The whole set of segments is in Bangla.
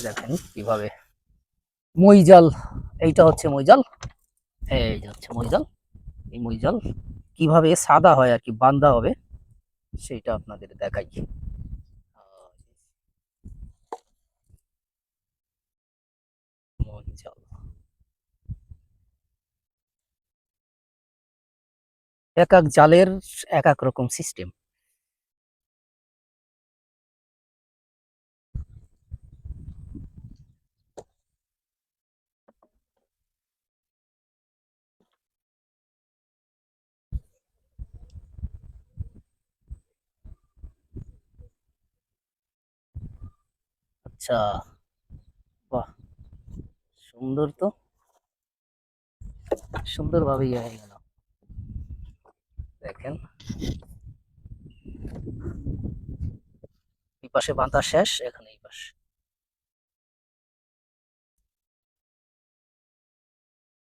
দেখেন কিভাবে মই জাল, এইটা হচ্ছে মই জাল, এই যে হচ্ছে মই জাল। এই মই জাল কিভাবে সাদা হয় আর কি বান্ধা হবে সেটা আপনাদের দেখাই। মই জাল এক এক জালের এক এক রকম সিস্টেম। আচ্ছা, বাহ, সুন্দর তো, সুন্দরভাবে ইয়ে হয়ে গেল। দেখেন এই পাশে বাঁধা শেষ, এখানে এই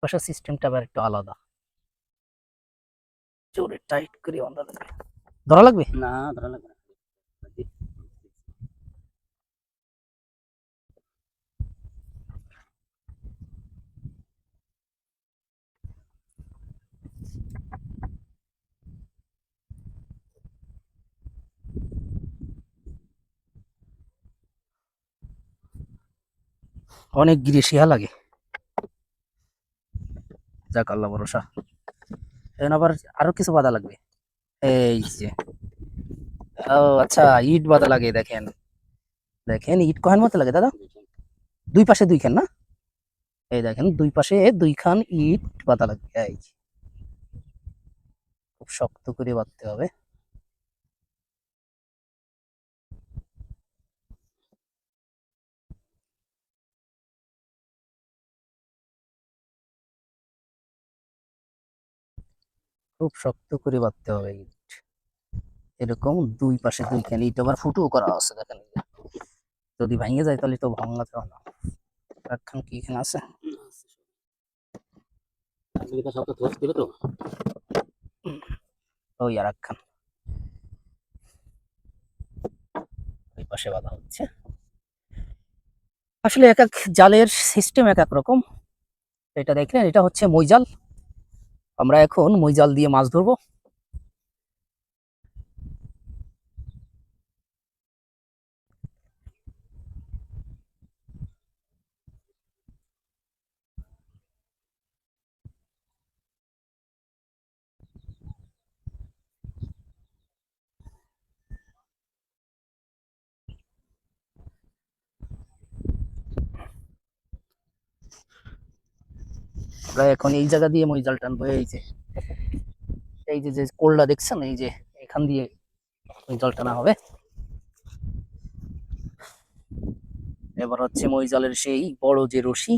পাশে সিস্টেমটা আবার একটু আলাদা। জোরে টাইট করে বাঁধা লাগবে, ধরা লাগবে না, ধরা লাগবে না। অনেক গিরে শিহা লাগে, যাক আল্লাহ ভরসা। এখন আবার আরো কিছু বাধা লাগবে, এই যে, ও আচ্ছা, ইট বাধা লাগে, দেখেন দেখেন ইট কহেন মতো লাগে দাদা, দুই পাশে দুইখান না, এই দেখেন দুই পাশে দুইখান ইট বাধা লাগবে, এই যে, খুব শক্ত করে বাঁধতে হবে। খুব শক্ত করে বাঁধতে হবে ইট, এরকম দুই পাশে দুইখান ইট আবার ফুটো করা আছে, দেখেন যদি ভেঙে যায় তাহলে তো ভাঙাতে হবে না। রাখান কি এখানে আছে, ওই আর একখান ওই পাশে বাঁধা হচ্ছে। আসলে এক এক জালের সিস্টেম এক এক রকম। এটা দেখলেন, এটা হচ্ছে মই জাল, আমরা এখন মই জাল দিয়ে মাছ ধরবো। আমরা এখন এই জায়গা দিয়ে মই জাল টানবো, এই যে এই যে যে কোলটা দেখছেন, এই যে এখান দিয়ে মই জাল টানা হবে। এবার হচ্ছে মই জালের সেই বড় যে রশি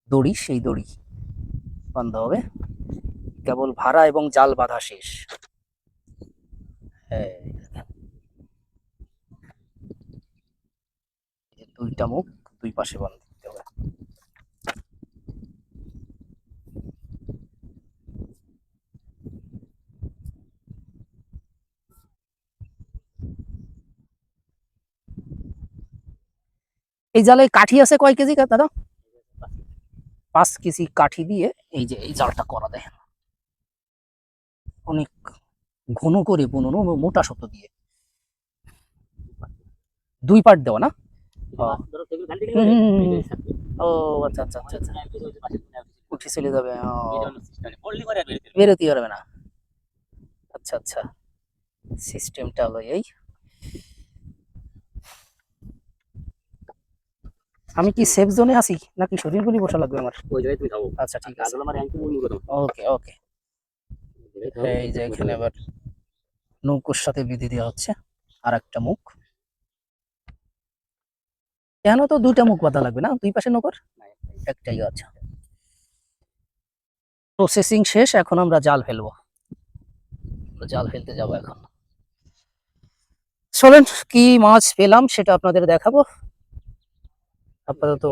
দড়ি, সেই দড়ি বান্ধা হবে, কেবল ভাড়া এবং জাল বাঁধা শেষ। দুইটা মুখ দুই পাশে বাঁধতে হবে। এই জালে কাঠি আছে কয় কেজি দাদা? 5 কেজি কাঠি দিয়ে এই যে এই জালটা করা, দেখেন অনেক ঘন করে বুননো, মোটা সুতো দিয়ে, দুই পার্ট দেওয়া না। ও আচ্ছা আচ্ছা আচ্ছা আচ্ছা, উঠে চলে যাবে, বেরোতে পারবে না। আচ্ছা আচ্ছা, সিস্টেমটা হলো এই। আমি কি সেফ জোনে আছি নাকি শরীর গুলি বসা লাগবে আমার? আচ্ছা ঠিক আছে, ওকে ওকে। এই যে এখানে আবার নৌকোর সাথে বিধি দেওয়া হচ্ছে আর একটা মুখ, কেন তো দুইটা মুখ বাঁধা লাগবে না দুই পাশে নৌকোর, একটাই আছে। প্রসেসিং শেষ, এখন আমরা জাল ফেলবো, জাল ফেলতে যাবো এখন। চলেন কি মাছ পেলাম সেটা আপনাদের দেখাবো। আপাতত